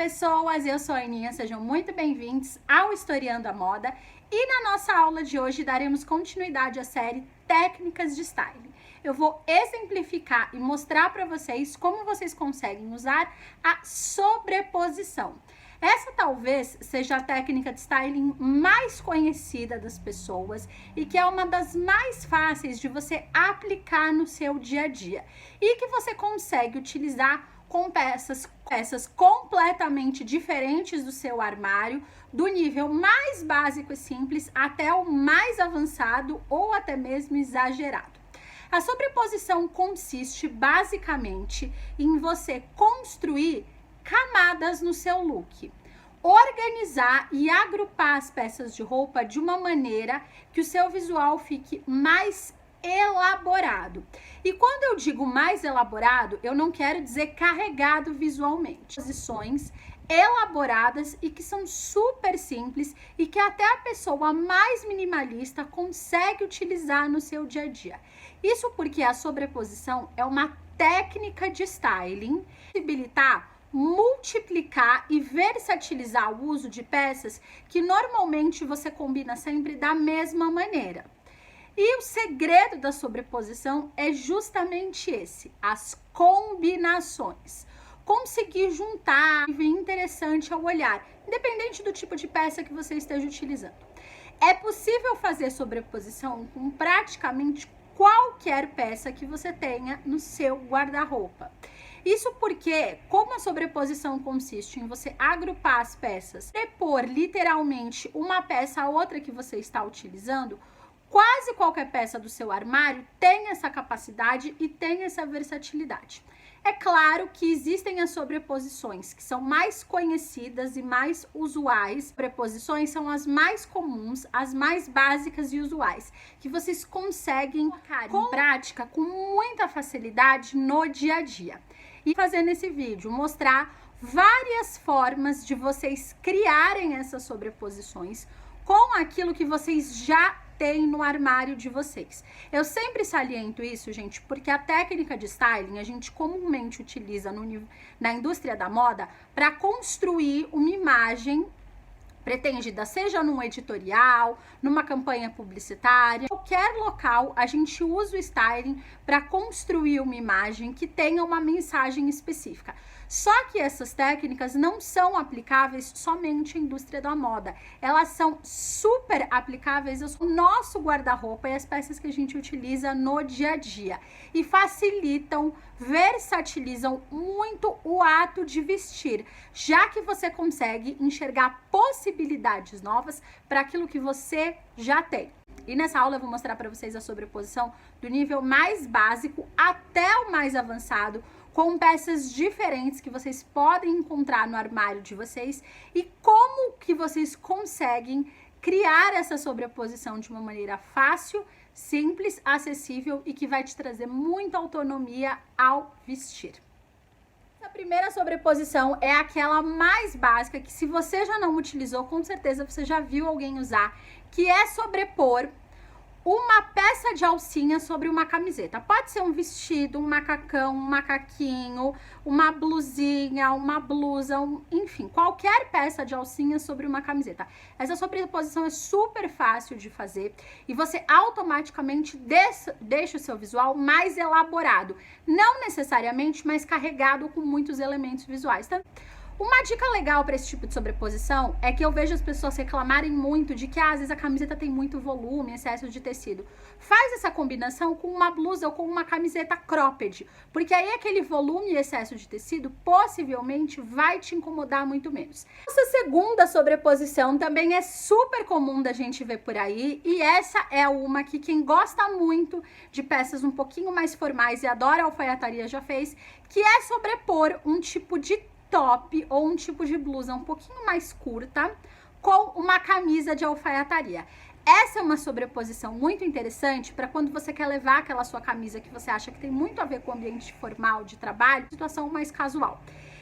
pessoas, eu sou a Aninha, sejam muito bem-vindos ao Historiando a Moda e na nossa aula de hoje daremos continuidade à série Técnicas de Styling. Eu vou exemplificar e mostrar para vocês como vocês conseguem usar a sobreposição. Essa talvez seja a técnica de styling mais conhecida das pessoas e que é uma das mais fáceis de você aplicar no seu dia a dia e que você consegue utilizar com peças completamente diferentes do seu armário, do nível mais básico e simples até o mais avançado ou até mesmo exagerado. A sobreposição consiste basicamente em você construir camadas no seu look, organizar e agrupar as peças de roupa de uma maneira que o seu visual fique mais elaborado. E quando eu digo mais elaborado, eu não quero dizer carregado visualmente. Posições elaboradas e que são super simples e que até a pessoa mais minimalista consegue utilizar no seu dia a dia. Isso porque a sobreposição é uma técnica de styling, possibilitar multiplicar e versatilizar o uso de peças que normalmente você combina sempre da mesma maneira. E o segredo da sobreposição é justamente esse, as combinações. Conseguir juntar e ver interessante ao olhar, independente do tipo de peça que você esteja utilizando. É possível fazer sobreposição com praticamente qualquer peça que você tenha no seu guarda-roupa. Isso porque, como a sobreposição consiste em você agrupar as peças, repor literalmente uma peça a outra que você está utilizando, quase qualquer peça do seu armário tem essa capacidade e tem essa versatilidade. É claro que existem as sobreposições que são mais conhecidas e mais usuais. Sobreposições são as mais comuns, as mais básicas e usuais, que vocês conseguem colocar em prática com muita facilidade no dia a dia. E fazer nesse vídeo, mostrar várias formas de vocês criarem essas sobreposições com aquilo que vocês já têm no armário de vocês. Eu sempre saliento isso, gente, porque a técnica de styling a gente comumente utiliza na indústria da moda para construir uma imagem pretendida, seja num editorial, numa campanha publicitária, qualquer local, a gente usa o styling para construir uma imagem que tenha uma mensagem específica. Só que essas técnicas não são aplicáveis somente à indústria da moda. Elas são super aplicáveis ao nosso guarda-roupa e às peças que a gente utiliza no dia a dia. E facilitam, versatilizam muito o ato de vestir, já que você consegue enxergar possibilidades novas para aquilo que você já tem. E nessa aula eu vou mostrar para vocês a sobreposição do nível mais básico até o mais avançado, com peças diferentes que vocês podem encontrar no armário de vocês e como que vocês conseguem criar essa sobreposição de uma maneira fácil, simples, acessível e que vai te trazer muita autonomia ao vestir. A primeira sobreposição é aquela mais básica que, se você já não utilizou, com certeza você já viu alguém usar, que é sobrepor uma peça de alcinha sobre uma camiseta. Pode ser um vestido, um macacão, um macaquinho, uma blusinha, uma blusa, enfim, qualquer peça de alcinha sobre uma camiseta. Essa sobreposição é super fácil de fazer e você automaticamente deixa o seu visual mais elaborado. Não necessariamente, mas carregado com muitos elementos visuais, tá? Uma dica legal para esse tipo de sobreposição é que eu vejo as pessoas reclamarem muito de que às vezes a camiseta tem muito volume, excesso de tecido. Faz essa combinação com uma blusa ou com uma camiseta cropped, porque aí aquele volume e excesso de tecido possivelmente vai te incomodar muito menos. Essa segunda sobreposição também é super comum da gente ver por aí e essa é uma que quem gosta muito de peças um pouquinho mais formais e adora alfaiataria já fez, que é sobrepor um tipo de top ou um tipo de blusa um pouquinho mais curta com uma camisa de alfaiataria. Essa é uma sobreposição muito interessante para quando você quer levar aquela sua camisa que você acha que tem muito a ver com o ambiente formal de trabalho, situação mais casual.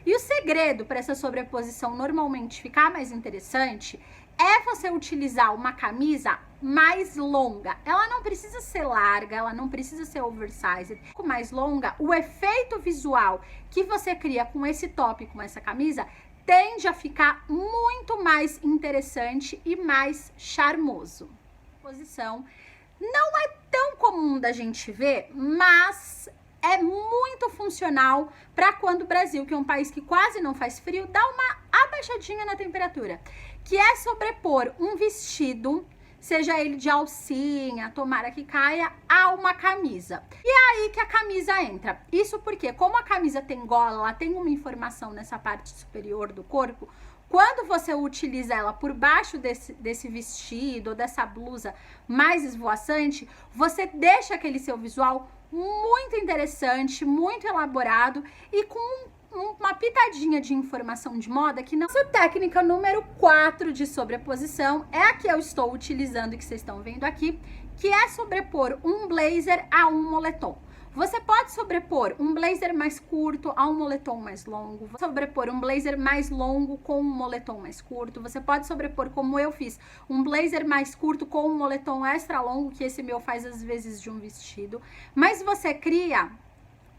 E o segredo para essa sobreposição normalmente ficar mais interessante é você utilizar uma camisa mais longa. Ela não precisa ser larga, ela não precisa ser oversized. Com mais longa, o efeito visual que você cria com esse top, com essa camisa, tende a ficar muito mais interessante e mais charmoso. Posição não é tão comum da gente ver, mas é muito funcional para quando o Brasil, que é um país que quase não faz frio, dá uma abaixadinha na temperatura, que é sobrepor um vestido, seja ele de alcinha, tomara que caia, a uma camisa. E é aí que a camisa entra. Isso porque, como a camisa tem gola, ela tem uma informação nessa parte superior do corpo, quando você utiliza ela por baixo desse vestido ou dessa blusa mais esvoaçante, você deixa aquele seu visual muito interessante, muito elaborado e com uma pitadinha de informação de moda que não... Nossa técnica número 4 de sobreposição é a que eu estou utilizando e que vocês estão vendo aqui, que é sobrepor um blazer a um moletom. Você pode sobrepor um blazer mais curto a um moletom mais longo, sobrepor um blazer mais longo com um moletom mais curto, você pode sobrepor, como eu fiz, um blazer mais curto com um moletom extra longo, que esse meu faz às vezes de um vestido, mas você cria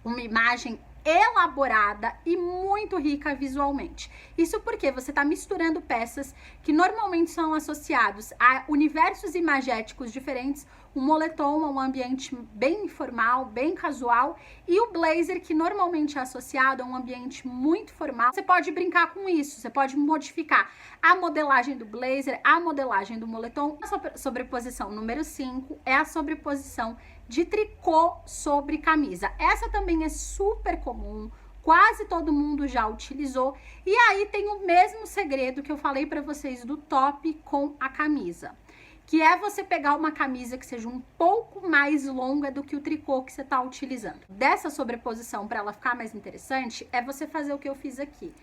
uma imagem elaborada e muito rica visualmente. Isso porque você está misturando peças que normalmente são associados a universos imagéticos diferentes, o moletom é um ambiente bem informal, bem casual, e o blazer, que normalmente é associado a um ambiente muito formal. Você pode brincar com isso, você pode modificar a modelagem do blazer, a modelagem do moletom. A sobreposição número 5 é a sobreposição de tricô sobre camisa. Essa também é super comum, quase todo mundo já utilizou. E aí tem o mesmo segredo que eu falei para vocês do top com a camisa, que é você pegar uma camisa que seja um pouco mais longa do que o tricô que você está utilizando. Dessa sobreposição, para ela ficar mais interessante, é você fazer o que eu fiz aqui.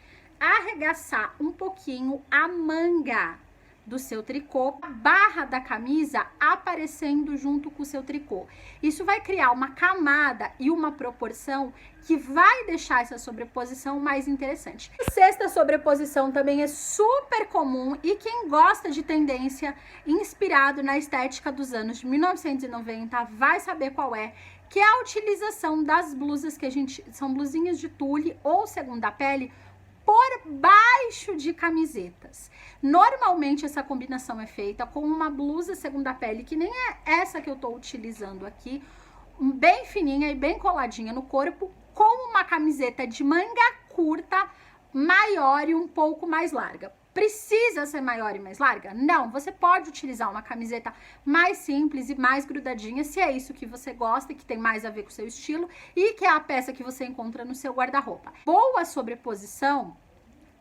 Arregaçar um pouquinho a manga do seu tricô, a barra da camisa aparecendo junto com o seu tricô. Isso vai criar uma camada e uma proporção que vai deixar essa sobreposição mais interessante. A sexta sobreposição também é super comum e quem gosta de tendência inspirado na estética dos anos de 1990 vai saber qual é, que é a utilização das blusas que são blusinhas de tule ou segunda pele por baixo de camisetas. Normalmente essa combinação é feita com uma blusa segunda pele, que nem é essa que eu tô utilizando aqui, bem fininha e bem coladinha no corpo, com uma camiseta de manga curta, maior e um pouco mais larga. Precisa ser maior e mais larga? Não, você pode utilizar uma camiseta mais simples e mais grudadinha, se é isso que você gosta e que tem mais a ver com o seu estilo e que é a peça que você encontra no seu guarda-roupa. Boa sobreposição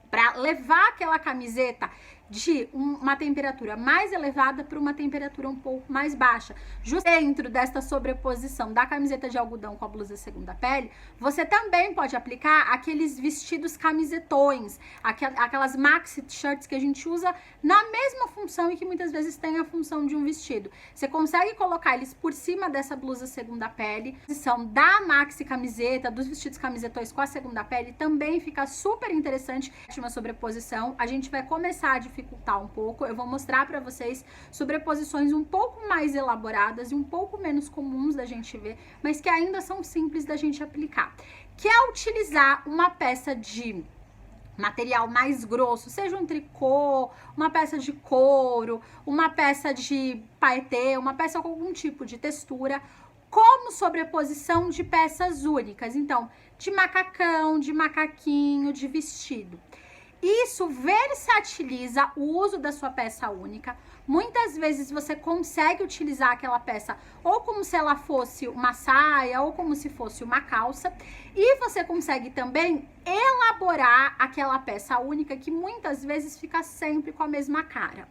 para levar aquela camiseta de uma temperatura mais elevada para uma temperatura um pouco mais baixa. Justo dentro desta sobreposição da camiseta de algodão com a blusa segunda pele, você também pode aplicar aqueles vestidos camisetões, aquelas maxi shirts que a gente usa na mesma função e que muitas vezes tem a função de um vestido. Você consegue colocar eles por cima dessa blusa segunda pele. A posição da maxi camiseta, dos vestidos camisetões com a segunda pele também fica super interessante. Uma sobreposição, a gente vai começar a dificultar um pouco. Eu vou mostrar para vocês sobreposições um pouco mais elaboradas e um pouco menos comuns da gente ver, mas que ainda são simples da gente aplicar, que é utilizar uma peça de material mais grosso, seja um tricô, uma peça de couro, uma peça de paetê, uma peça com algum tipo de textura, como sobreposição de peças únicas. Então, de macacão, de macaquinho, de vestido. Isso versatiliza o uso da sua peça única. Muitas vezes você consegue utilizar aquela peça ou como se ela fosse uma saia ou como se fosse uma calça. E você consegue também elaborar aquela peça única que muitas vezes fica sempre com a mesma cara.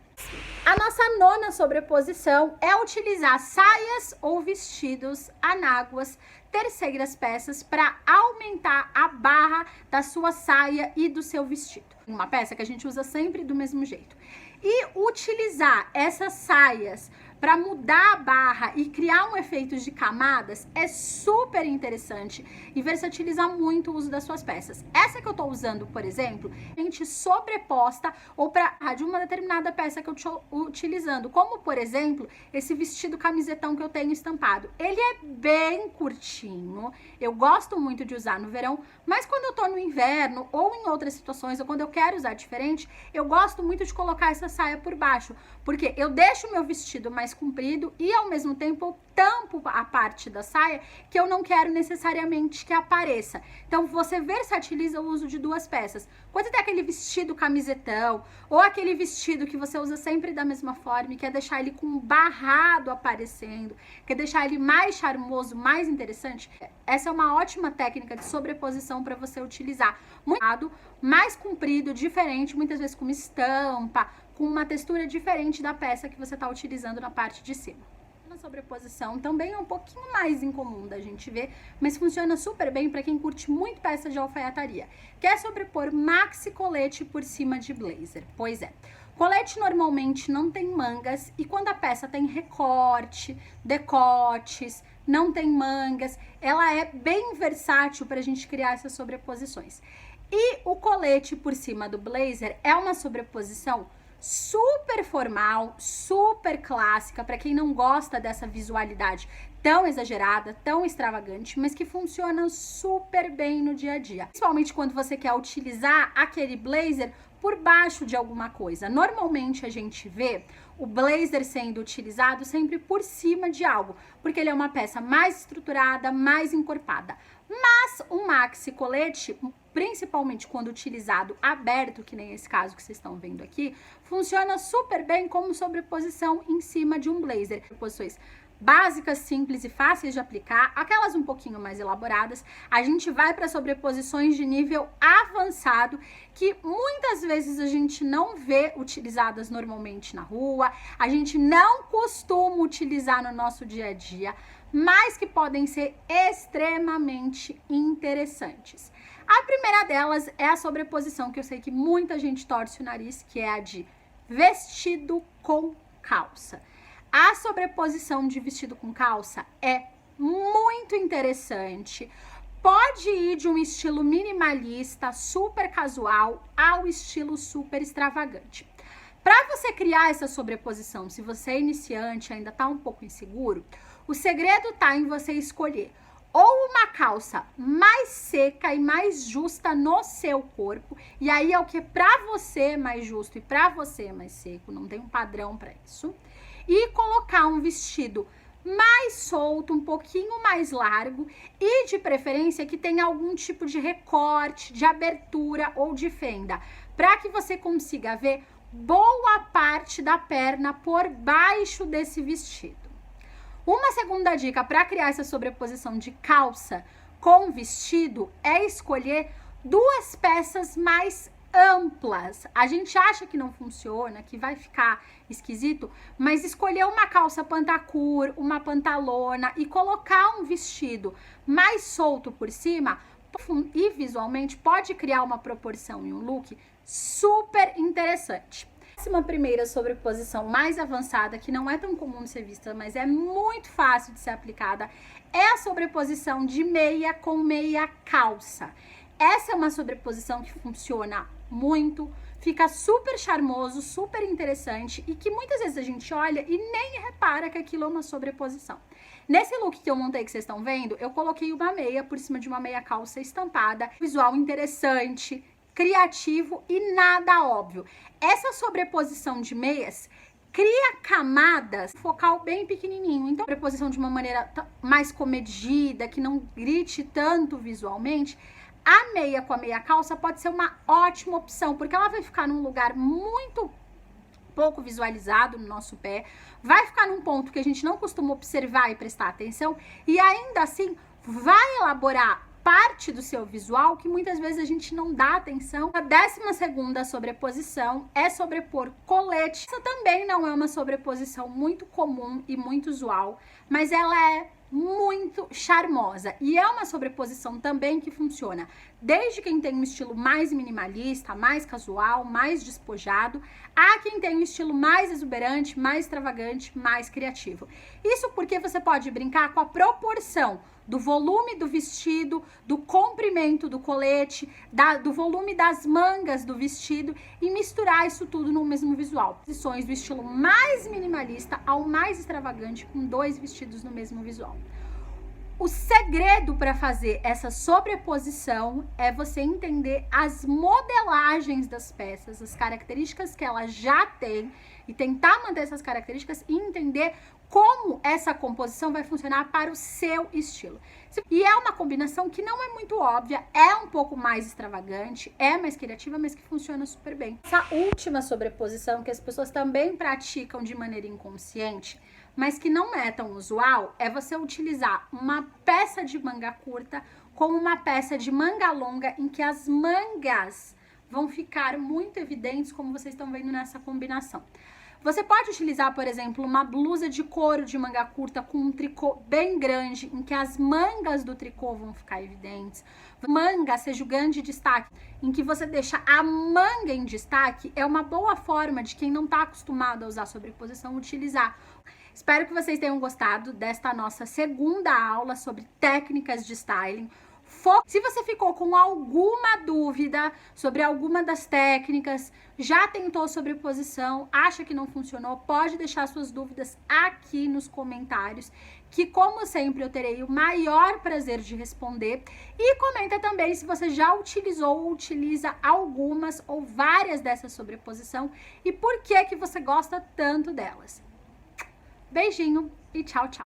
A nossa nona sobreposição é utilizar saias ou vestidos anáguas, terceiras peças, para aumentar a barra da sua saia e do seu vestido. Uma peça que a gente usa sempre do mesmo jeito. E utilizar essas saias para mudar a barra e criar um efeito de camadas, é super interessante e versatiliza muito o uso das suas peças. Essa que eu tô usando, por exemplo, a gente sobreposta ou para de uma determinada peça que eu tô utilizando, como por exemplo, esse vestido camisetão que eu tenho estampado. Ele é bem curtinho, eu gosto muito de usar no verão, mas quando eu tô no inverno ou em outras situações, ou quando eu quero usar diferente, eu gosto muito de colocar essa saia por baixo, porque eu deixo o meu vestido mais comprido e ao mesmo tempo eu tampo a parte da saia que eu não quero necessariamente que apareça. Então você versatiliza o uso de duas peças. Quando você tem aquele vestido camisetão ou aquele vestido que você usa sempre da mesma forma e quer deixar ele com um barrado aparecendo, quer deixar ele mais charmoso, mais interessante, essa é uma ótima técnica de sobreposição para você utilizar. Muito mais comprido, diferente, muitas vezes com uma estampa, com uma textura diferente da peça que você está utilizando na parte de cima. A sobreposição também é um pouquinho mais incomum da gente ver, mas funciona super bem para quem curte muito peça de alfaiataria. Quer sobrepor maxi colete por cima de blazer? Pois é. Colete normalmente não tem mangas e quando a peça tem recorte, decotes, não tem mangas, ela é bem versátil para a gente criar essas sobreposições. E o colete por cima do blazer é uma sobreposição super formal, super clássica, para quem não gosta dessa visualidade tão exagerada, tão extravagante, mas que funciona super bem no dia a dia. Principalmente quando você quer utilizar aquele blazer por baixo de alguma coisa. Normalmente a gente vê o blazer sendo utilizado sempre por cima de algo, porque ele é uma peça mais estruturada, mais encorpada. Mas um maxi colete, principalmente quando utilizado aberto, que nem esse caso que vocês estão vendo aqui, funciona super bem como sobreposição em cima de um blazer. Posições básicas, simples e fáceis de aplicar, aquelas um pouquinho mais elaboradas, a gente vai para sobreposições de nível avançado, que muitas vezes a gente não vê utilizadas normalmente na rua, a gente não costuma utilizar no nosso dia a dia, mas que podem ser extremamente interessantes. A primeira delas é a sobreposição que eu sei que muita gente torce o nariz, que é a de vestido com calça. A sobreposição de vestido com calça é muito interessante. Pode ir de um estilo minimalista, super casual, ao estilo super extravagante. Para você criar essa sobreposição, se você é iniciante, ainda está um pouco inseguro, o segredo está em você escolher ou uma calça mais seca e mais justa no seu corpo, e aí é o que para você é mais justo e para você é mais seco, não tem um padrão para isso, e colocar um vestido mais solto, um pouquinho mais largo e de preferência que tenha algum tipo de recorte, de abertura ou de fenda, para que você consiga ver boa parte da perna por baixo desse vestido. Uma segunda dica para criar essa sobreposição de calça com vestido é escolher duas peças mais amplas. A gente acha que não funciona, que vai ficar esquisito, mas escolher uma calça pantacur, uma pantalona e colocar um vestido mais solto por cima e visualmente pode criar uma proporção e um look super interessante. Uma primeira sobreposição mais avançada, que não é tão comum de ser vista, mas é muito fácil de ser aplicada, é a sobreposição de meia com meia calça. Essa é uma sobreposição que funciona muito, fica super charmoso, super interessante e que muitas vezes a gente olha e nem repara que aquilo é uma sobreposição. Nesse look que eu montei que vocês estão vendo, eu coloquei uma meia por cima de uma meia calça estampada, visual interessante, criativo e nada óbvio. Essa sobreposição de meias cria camadas, focal bem pequenininho. Então, sobreposição de uma maneira mais comedida, que não grite tanto visualmente, a meia com a meia calça pode ser uma ótima opção, porque ela vai ficar num lugar muito pouco visualizado no nosso pé, vai ficar num ponto que a gente não costuma observar e prestar atenção, e ainda assim vai elaborar parte do seu visual que muitas vezes a gente não dá atenção. A 12ª sobreposição é sobrepor colete. Essa também não é uma sobreposição muito comum e muito usual, mas ela é muito charmosa e é uma sobreposição também que funciona Desde quem tem um estilo mais minimalista, mais casual, mais despojado, a quem tem um estilo mais exuberante, mais extravagante, mais criativo. Isso porque você pode brincar com a proporção do volume do vestido, do comprimento do colete, do volume das mangas do vestido e misturar isso tudo no mesmo visual. Posições do estilo mais minimalista ao mais extravagante com 2 vestidos no mesmo visual. O segredo para fazer essa sobreposição é você entender as modelagens das peças, as características que ela já tem e tentar manter essas características e entender como essa composição vai funcionar para o seu estilo. E é uma combinação que não é muito óbvia, é um pouco mais extravagante, é mais criativa, mas que funciona super bem. Essa última sobreposição que as pessoas também praticam de maneira inconsciente, mas que não é tão usual, é você utilizar uma peça de manga curta com uma peça de manga longa em que as mangas vão ficar muito evidentes, como vocês estão vendo nessa combinação. Você pode utilizar, por exemplo, uma blusa de couro de manga curta com um tricô bem grande, em que as mangas do tricô vão ficar evidentes. Manga seja o grande destaque, em que você deixa a manga em destaque, é uma boa forma de quem não está acostumado a usar sobreposição utilizar. Espero que vocês tenham gostado desta nossa segunda aula sobre técnicas de styling. Se você ficou com alguma dúvida sobre alguma das técnicas, já tentou sobreposição, acha que não funcionou, pode deixar suas dúvidas aqui nos comentários, que como sempre eu terei o maior prazer de responder. E comenta também se você já utilizou ou utiliza algumas ou várias dessas sobreposição e por que você gosta tanto delas. Beijinho e tchau, tchau!